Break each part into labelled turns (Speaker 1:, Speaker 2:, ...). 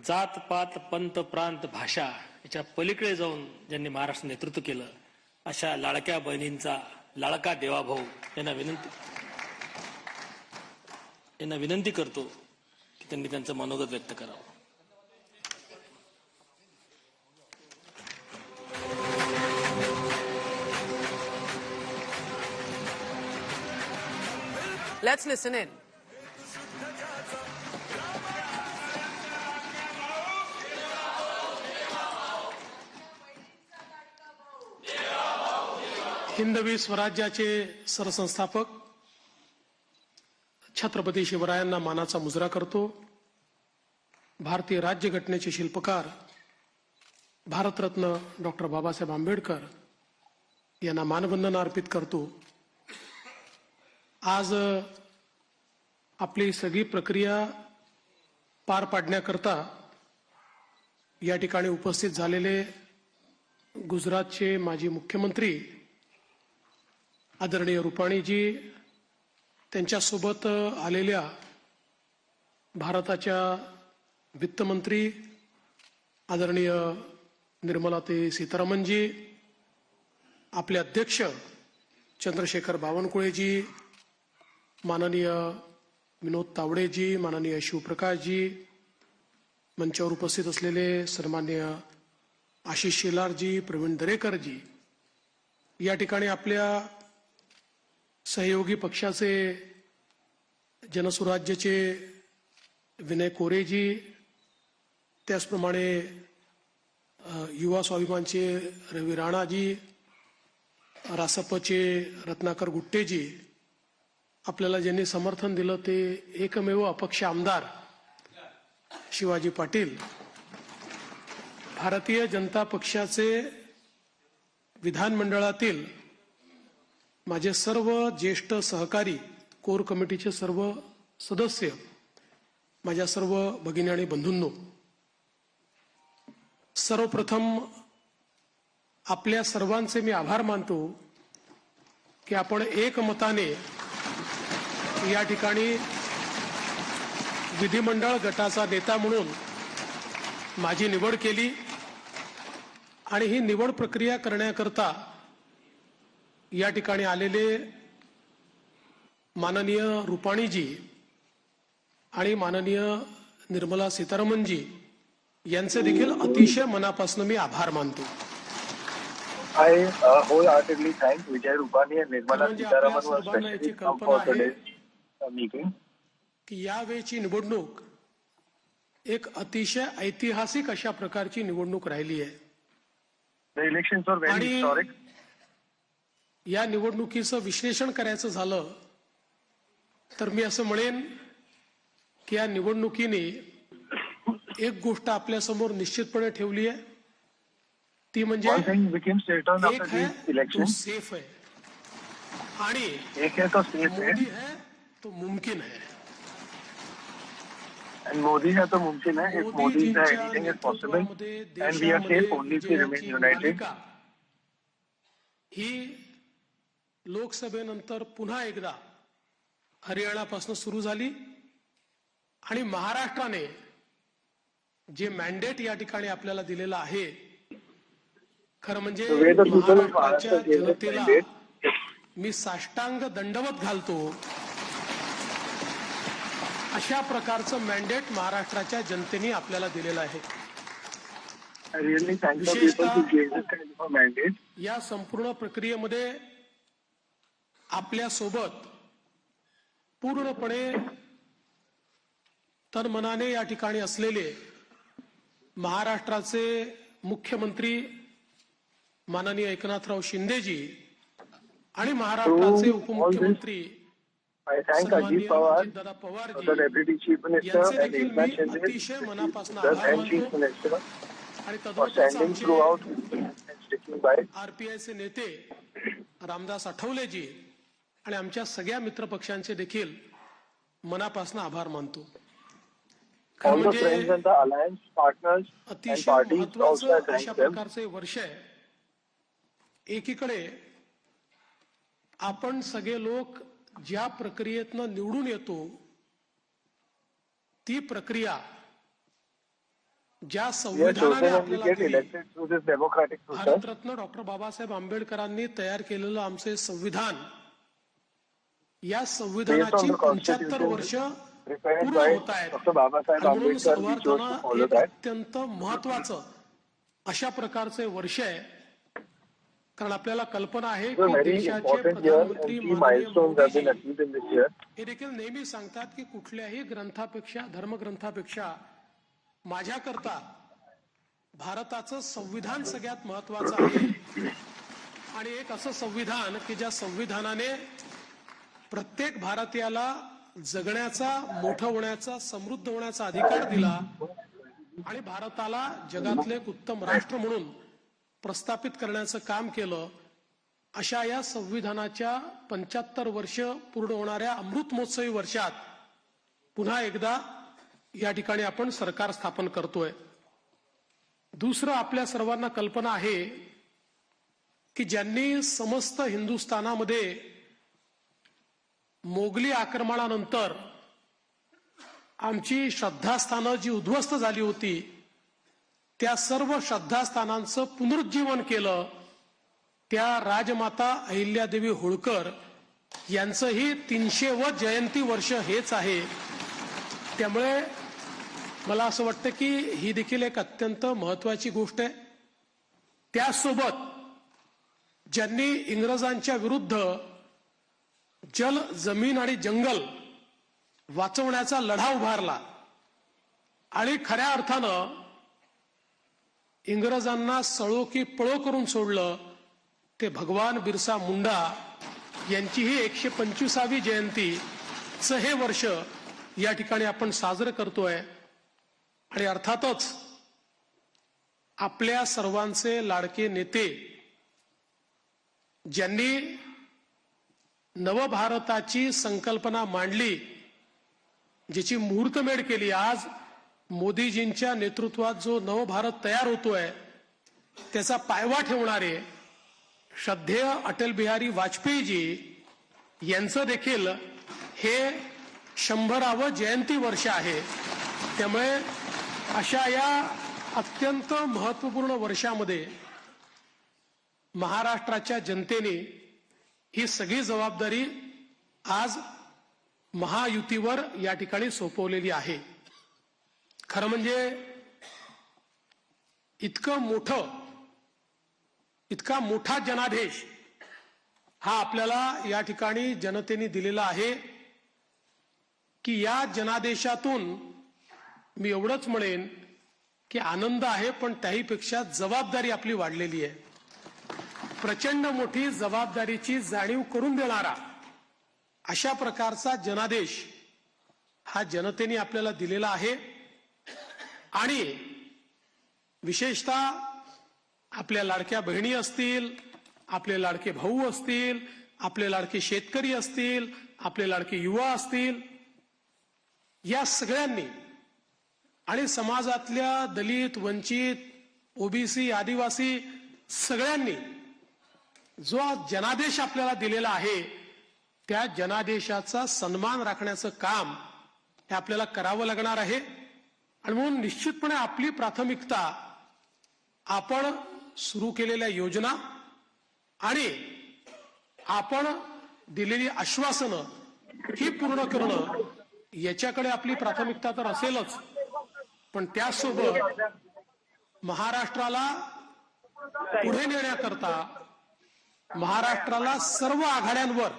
Speaker 1: जात पात पंत प्रांत भाषा याच्या पलीकडे जाऊन ज्यांनी महाराष्ट्र नेतृत्व केलं अशा लाडक्या बहिणींचा लाडका देवाभाऊ यांना विनंती करतो की त्यांनी त्यांचं मनोगत व्यक्त करावं.
Speaker 2: Let's listen in.
Speaker 3: हिंदवी स्वराज्याचे सरसंस्थापक छत्रपती शिवरायांना मानाचा मुजरा करतो. भारतीय राज्यघटनेचे शिल्पकार भारतरत्न डॉक्टर बाबासाहेब आंबेडकर यांना मानवंदना अर्पित करतो. आज आपली सगळी प्रक्रिया पार पाडण्याकरता या ठिकाणी उपस्थित झालेले गुजरातचे माजी मुख्यमंत्री आदरणीय रुपाणीजी, त्यांच्यासोबत आलेल्या भारताच्या वित्तमंत्री आदरणीय निर्मलाताई सीतारामनजी, आपले अध्यक्ष चंद्रशेखर बावनकुळेजी, माननीय विनोद तावडेजी, माननीय शिवप्रकाशजी, मंचावर उपस्थित असलेले सन्माननीय आशिष शेलारजी, प्रवीण दरेकरजी, या ठिकाणी आपल्या सहयोगी पक्षाचे जनसुराज्याचे विनय कोरेजी, त्याचप्रमाणे युवा स्वाभिमानचे रवी राणाजी, रासपचे रत्नाकर गुट्टेजी, आपल्याला ज्यांनी समर्थन दिलं ते एकमेव अपक्ष आमदार शिवाजी पाटील, भारतीय जनता पक्षाचे विधानमंडळातील माझे सर्व ज्येष्ठ सहकारी, कोर कमिटीचे सर्व सदस्य, माझ्या सर्व भगिनी आणि बंधूंनो, सर्वप्रथम आपल्या सर्वांचे मी आभार मानतो की आपण एकमताने या ठिकाणी विधिमंडळ गटाचा नेता म्हणून माझी निवड केली आणि ही निवड प्रक्रिया करण्याकरता या ठिकाणी आलेले माननीय रुपाणीजी आणि माननीय निर्मला सीतारामनजी यांचे देखील अतिशय मनापासून मी आभार मानतो.
Speaker 4: I wholeheartedly thank Vijay Rupani and Nirmala Sitharaman who especially come for today's meeting.
Speaker 3: की यावेळची निवडणूक एक अतिशय ऐतिहासिक अशा प्रकारची निवडणूक राहिली आहे.
Speaker 4: The elections were very historic.
Speaker 3: या निवडणुकीचं विश्लेषण करायचं झालं तर मी असं म्हणेन की या निवडणुकीने एक गोष्ट आपल्या समोर निश्चितपणे ठेवली आहे, ती म्हणजे एक है सेफ है आणि मोदी है तो मुमकिन है.
Speaker 4: And Modi है तो मुमकिन है. If Modi is there, anything is possible. And we are safe only if we remain united.
Speaker 3: ही लोकसभेनंतर पुन्हा एकदा हरियाणापासून सुरू झाली आणि महाराष्ट्राने जे मॅन्डेट या ठिकाणी आपल्याला दिलेलं आहे, खरं म्हणजे महाराष्ट्राच्या जनतेला मी साष्टांग दंडवत घालतो. अशा प्रकारचं मॅन्डेट महाराष्ट्राच्या जनतेने आपल्याला दिलेलं आहे. या संपूर्ण प्रक्रियेमध्ये आपल्या सोबत पूर्णपणे तनमनाने या ठिकाणी असलेले महाराष्ट्राचे मुख्यमंत्री माननीय एकनाथराव शिंदेजी आणि महाराष्ट्राचे उपमुख्यमंत्री
Speaker 4: Ajit Pawar, the Deputy Chief Minister, and Eknath Shinde, and Chief Minister, for standing throughout and sticking by.
Speaker 3: आरपीआयचे नेते रामदास आठवलेजी आणि आमच्या सगळ्या मित्रपक्षांचे देखील मनापासून आभार मानतो.
Speaker 4: All the friends and the alliance partners and parties also I thank
Speaker 3: अशा
Speaker 4: them.
Speaker 3: प्रकारचे वर्ष आहे. एकीकडे आपण सगळे लोक ज्या प्रक्रियेतनं निवडून येतो ती प्रक्रिया ज्या
Speaker 4: We are
Speaker 3: संविधानाने
Speaker 4: chosen and we
Speaker 3: आपल्याला
Speaker 4: get
Speaker 3: दिली,
Speaker 4: elected through this democratic process.
Speaker 3: Bharat Ratna doctor Babasaheb आंबेडकरांनी तयार केलेलं आमचे संविधान, या
Speaker 4: Based on
Speaker 3: संविधानाची
Speaker 4: the
Speaker 3: 75
Speaker 4: constitution
Speaker 3: वर्ष
Speaker 4: prepared
Speaker 3: पूर्ण
Speaker 4: by
Speaker 3: होत आहेत.
Speaker 4: Dr. Babasaheb
Speaker 3: आणि म्हणून
Speaker 4: Ambedkar, we chose to
Speaker 3: सर्वार्थानं
Speaker 4: follow
Speaker 3: एक
Speaker 4: that.
Speaker 3: अत्यंत महत्वाचं अशा प्रकारचे वर्ष आहे. कारण आपल्याला कल्पना आहे
Speaker 4: It's a
Speaker 3: की
Speaker 4: very
Speaker 3: देशाचे
Speaker 4: important year and
Speaker 3: प्रधानमंत्री
Speaker 4: key
Speaker 3: माननीय
Speaker 4: milestones have been
Speaker 3: Modiji
Speaker 4: achieved in this year.
Speaker 3: हे देखील नेहमी सांगतात की कुठल्याही ग्रंथापेक्षा, धर्मग्रंथापेक्षा माझ्याकरता भारताचं संविधान सगळ्यात महत्वाचं आहे. आणि एक असं संविधान की ज्या संविधानाने प्रत्येक भारतीयाला जगण्याचा, मोठं होण्याचा, समृद्ध होण्याचा अधिकार दिला आणि भारताला जगातले एक उत्तम राष्ट्र म्हणून प्रस्थापित करण्याचं काम केलं. अशा या संविधानाच्या 75 वर्ष पूर्ण होणाऱ्या अमृत महोत्सवी वर्षात पुन्हा एकदा या ठिकाणी आपण सरकार स्थापन करतोय. दुसरं, आपल्या सर्वांना कल्पना आहे की ज्यांनी समस्त हिंदुस्थानामध्ये मोगली आक्रमणानंतर आमची श्रद्धास्थानं जी उद्ध्वस्त झाली होती, त्या सर्व श्रद्धास्थानांचं पुनरुज्जीवन केलं. त्या राजमाता अहिल्यादेवी होळकर यांचंही 300व जयंती वर्ष हेच आहे. त्यामुळे मला असं वाटतं की ही देखील एक अत्यंत महत्वाची गोष्ट आहे. त्यासोबत ज्यांनी इंग्रजांच्या विरुद्ध जल, जमीन आणि जंगल वाचवण्याचा लढा उभारला आणि खऱ्या अर्थानं इंग्रजांना सळो की पळो करून सोडलं, ते भगवान बिरसा मुंडा यांचीही 125वी जयंतीचं हे वर्ष या ठिकाणी आपण साजरं करतोय. आणि अर्थातच आपल्या सर्वांचे लाडके नेते, ज्यांनी नवभारताची संकल्पना मांडली, ज्याची मुहूर्तमेढ केली, आज मोदीजींच्या नेतृत्वात जो नवभारत तयार होतोय त्याचा पायवा ठेवणारे श्रद्धेय अटल बिहारी वाजपेयीजी यांचं देखील हे 100वे जयंती वर्ष आहे. त्यामुळे अशा या अत्यंत महत्वपूर्ण वर्षामध्ये महाराष्ट्राच्या जनतेने ही सगळी जबाबदारी आज महायुतीवर या ठिकाणी सोपवलेली आहे. खरं म्हणजे इतका मोठा जनादेश हा आपल्याला या ठिकाणी जनतेने दिलेला आहे की या जनादेशातून मी एवढंच म्हणेन की आनंद आहे, पण त्याहीपेक्षा जबाबदारी आपली वाढलेली आहे. प्रचंड मोठी जबाबदारीची जाणीव करून देणारा अशा प्रकारचा जनादेश हा जनतेने आपल्याला दिलेला आहे. आणि विशेषतः आपल्या लाडक्या बहिणी असतील, आपले लाडके भाऊ असतील, आपले लाडके शेतकरी असतील, आपले लाडके युवा असतील, या सगळ्यांनी आणि समाजातल्या दलित, वंचित, ओबीसी, आदिवासी सगळ्यांनी जो जनादेश आपल्याला दिलेला आहे त्या जनादेशाचा सन्मान राखण्याचं काम हे आपल्याला करावं लागणार आहे. आणि म्हणून निश्चितपणे आपली प्राथमिकता आपण सुरू केलेल्या योजना आणि आपण दिलेली आश्वासनं ही पूर्ण करणं याच्याकडे आपली प्राथमिकता तर असेलच, पण त्यासोबत महाराष्ट्राला पुढे नेण्याकरता, महाराष्ट्राला सर्व आघाड्यांवर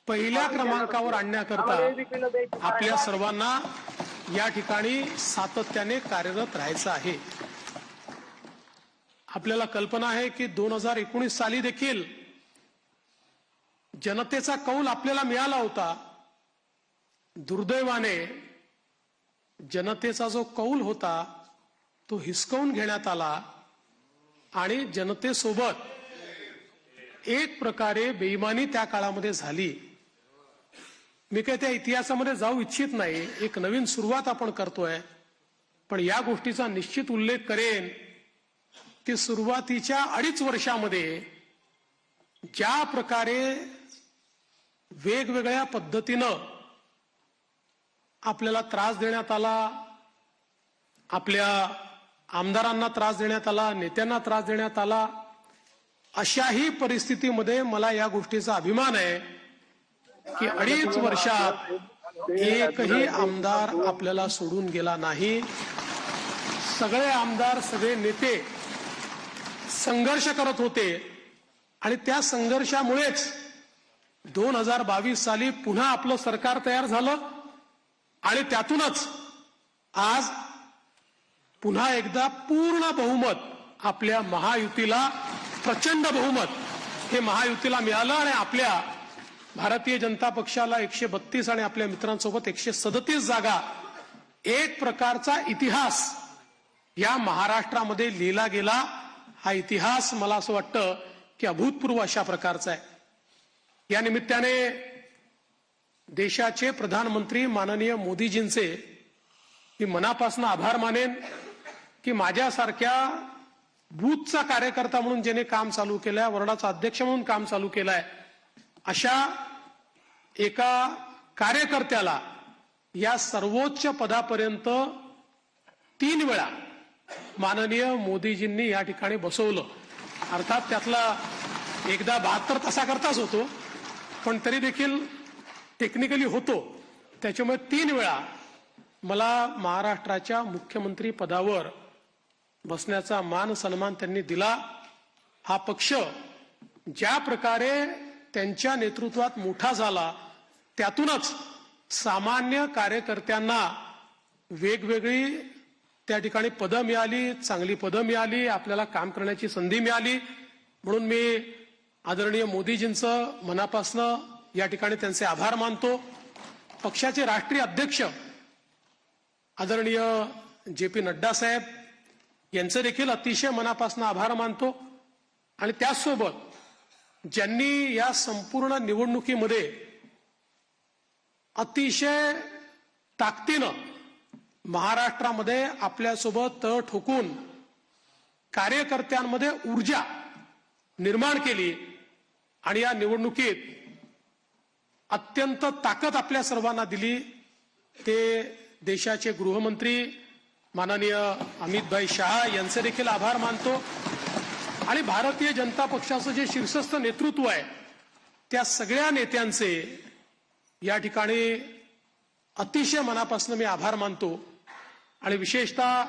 Speaker 3: पहिल्या क्रमांकावर आणण्याकरता आपल्या सर्वांना या ठिकाणी सातत्याने कार्यरत राहायचं आहे. आपल्याला कल्पना आहे की 2019 साली देखील जनतेचा कौल आपल्याला मिळाला होता. दुर्दैवाने जनतेचा जो कौल होता तो हिसकावून घेण्यात आला आणि जनतेसोबत एक प्रकारे बेईमानी त्या काळामध्ये झाली. मी काही त्या इतिहासामध्ये जाऊ इच्छित नाही, एक नवीन सुरुवात आपण करतोय, पण या गोष्टीचा निश्चित उल्लेख करेन की सुरुवातीच्या 2.5 वर्षामध्ये ज्या प्रकारे वेगवेगळ्या पद्धतीनं आपल्याला त्रास देण्यात आला, आपल्या आमदारांना त्रास देण्यात आला, नेत्यांना त्रास देण्यात आला. अशाही परिस्थितीमध्ये मला या गोष्टीचा अभिमान आहे की 2.5 वर्षात एकही आमदार आपल्याला सोडून गेला नाही. सगळे आमदार, सगळे नेते संघर्ष करत होते आणि त्या संघर्षामुळेच 2022 साली पुन्हा आपलं सरकार तयार झालं आणि त्यातूनच आज पुन्हा एकदा पूर्ण बहुमत आपल्या महायुतीला, प्रचंड बहुमत हे महायुतीला मिळालं आणि आपल्या भारतीय जनता पक्षाला 132 आणि आपल्या मित्रांसोबत 137 जागा, एक प्रकारचा इतिहास या महाराष्ट्रामध्ये लिहिला गेला. हा इतिहास मला असं वाटतं की अभूतपूर्व अशा प्रकारचा आहे. या निमित्ताने देशाचे प्रधानमंत्री माननीय मोदीजींचे मी मनापासून आभार मानेन की माझ्यासारख्या बूथचा कार्यकर्ता म्हणून ज्याने काम चालू केलंय, वॉर्डाचा अध्यक्ष म्हणून काम चालू केलंय, अशा एका कार्यकर्त्याला या सर्वोच्च पदापर्यंत 3 वेळा माननीय मोदीजींनी या ठिकाणी बसवलं. अर्थात त्यातला एकदा 72 तासाकरताच होतो, पण तरी देखील टेक्निकली होतो. त्याच्यामुळे 3 वेळा मला महाराष्ट्राच्या मुख्यमंत्री पदावर बसण्याचा मान सन्मान त्यांनी दिला. हा पक्ष ज्या प्रकारे त्यांच्या नेतृत्वात मोठा झाला, त्यातूनच सामान्य कार्यकर्त्यांना वेगवेगळी त्या ठिकाणी पदं मिळाली, चांगली पदं मिळाली, आपल्याला काम करण्याची संधी मिळाली. म्हणून मी आदरणीय मोदीजींचं मनापासनं या ठिकाणी त्यांचे आभार मानतो. पक्षाचे राष्ट्रीय अध्यक्ष आदरणीय JP नड्डा साहेब यांचे देखील अतिशय मनापासून आभार मानतो. आणि त्याचसोबत ज्यांनी या संपूर्ण निवडणुकीमध्ये अतिशय ताकदीनं महाराष्ट्रामध्ये आपल्यासोबत तळ ठोकून कार्यकर्त्यांमध्ये ऊर्जा निर्माण केली आणि या निवडणुकीत अत्यंत ताकद आपल्या सर्वांना दिली, ते देशाचे गृहमंत्री माननीय अमितभाई शहा यांचे देखील आभार मानतो. आणि भारतीय जनता पक्षाचं जे शीर्षस्थ नेतृत्व आहे त्या सगळ्या नेत्यांचे या ठिकाणी अतिशय मनापासून मी आभार मानतो. आणि विशेषतः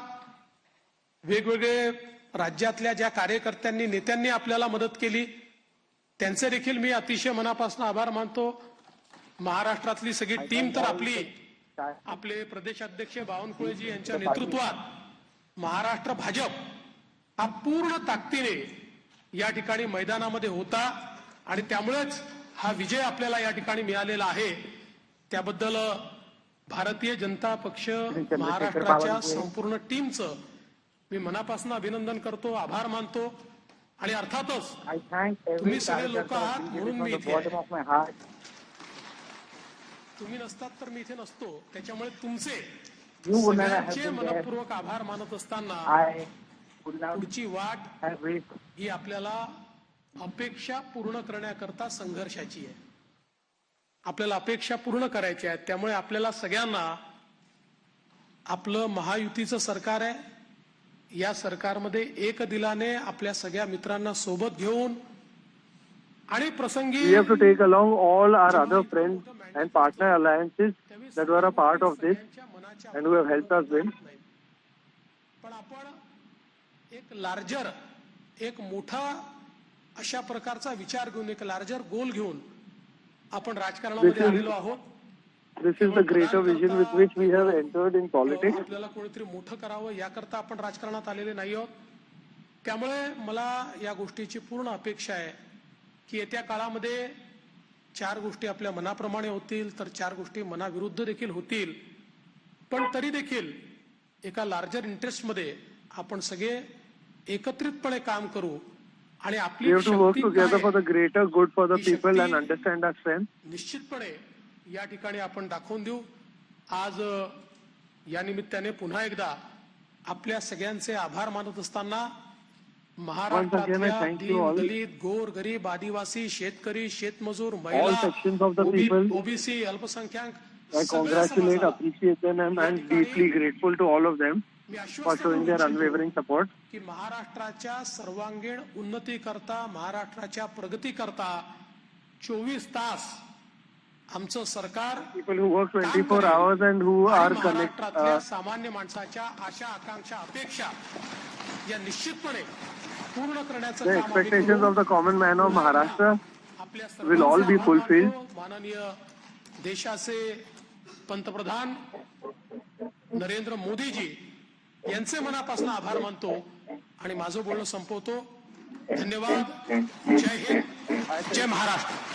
Speaker 3: वेगवेगळे राज्यातल्या ज्या कार्यकर्त्यांनी, नेत्यांनी आपल्याला मदत केली त्यांचे देखील मी अतिशय मनापासून आभार मानतो. महाराष्ट्रातली सगळी टीम तर आपले प्रदेशाध्यक्ष बावनकुळेजी यांच्या नेतृत्वात महाराष्ट्र भाजप हा पूर्ण ताकदीने या ठिकाणी मैदानामध्ये होता आणि त्यामुळेच हा विजय आपल्याला या ठिकाणी मिळालेला आहे. त्याबद्दल भारतीय जनता पक्ष महाराष्ट्राच्या संपूर्ण टीमचं मी मनापासून अभिनंदन करतो, आभार मानतो. आणि अर्थातच तुम्ही सगळे लोक आहात म्हणून मी इथे आहे. तुम्ही नसतात तर मी इथे नसतो. त्याच्यामुळे तुमचे सगळ्यांचे मनपूर्वक आभार मानत असताना पुढची वाट ही आपल्याला अपेक्षा पूर्ण करण्याकरता संघर्षाची आहे. आपल्याला अपेक्षा पूर्ण करायची आहेत. त्यामुळे आपल्याला सगळ्यांना आपलं महायुतीचं सरकार आहे, या सरकारमध्ये एक दिलाने आपल्या सगळ्या मित्रांना सोबत घेऊन आणि प्रसंगी
Speaker 4: We have to take along all our other friends and partner alliances that were a part of this and who have helped us win.
Speaker 3: पण आपण एक लार्जर, एक मोठा अशा प्रकारचा विचार घेऊन, एक लार्जर गोल घेऊन आपण राजकारणामध्ये आलेलो आहोत.
Speaker 4: This is the greater vision with which we have entered in politics.
Speaker 3: आपल्याला कोणीतरी मोठं करावं याकरता आपण राजकारणात आलेले नाही आहोत. त्यामुळे मला या गोष्टीची पूर्ण अपेक्षा आहे की येत्या काळामध्ये 4 गोष्टी आपल्या मनाप्रमाणे होतील तर 4 गोष्टी मनाविरुद्ध देखील होतील. पण तरी देखील एका लार्जर इंटरेस्टमध्ये आपण सगळे एकत्रितपणे काम करू आणि आपली
Speaker 4: We have to work together for the greater good for the people and understand our strength.
Speaker 3: निश्चितपणे या ठिकाणी आपण दाखवून देऊ. आज या निमित्ताने पुन्हा एकदा आपल्या सगळ्यांचे आभार मानत असताना महाराष्ट्रातल्या दलित, गोर, गरीब, आदिवासी, शेतकरी, शेतमजूर, महिला, ओबीसी, अल्पसंख्याक,
Speaker 4: I congratulate, appreciate them and I'm deeply grateful to all of them.
Speaker 3: Me
Speaker 4: for
Speaker 3: आश्वस्त
Speaker 4: showing their
Speaker 3: करू
Speaker 4: unwavering support.
Speaker 3: की महाराष्ट्राच्या सर्वांगीण उन्नतीकरता, महाराष्ट्राच्या प्रगतीकरता 24 तास आमचं सरकार
Speaker 4: People who work
Speaker 3: काम
Speaker 4: 24
Speaker 3: करेल.
Speaker 4: hours and who
Speaker 3: आणि
Speaker 4: are
Speaker 3: महाराष्ट्रातल्या सामान्य माणसाच्या आशा, आकांक्षा, अपेक्षा या निश्चितपणे पूर्ण करण्याचं
Speaker 4: the
Speaker 3: काम आम्ही
Speaker 4: expectations
Speaker 3: करू.
Speaker 4: of the common man of Maharashtra
Speaker 3: आपल्या
Speaker 4: will all be
Speaker 3: सर्वांचे आभार
Speaker 4: fulfilled.
Speaker 3: मानतो. माननीय देशाचे पंतप्रधान नरेंद्र मोदीजी यांचे मनापासून आभार मानतो आणि माझं बोलणं संपवतो. धन्यवाद. जय हिंद, जय महाराष्ट्र.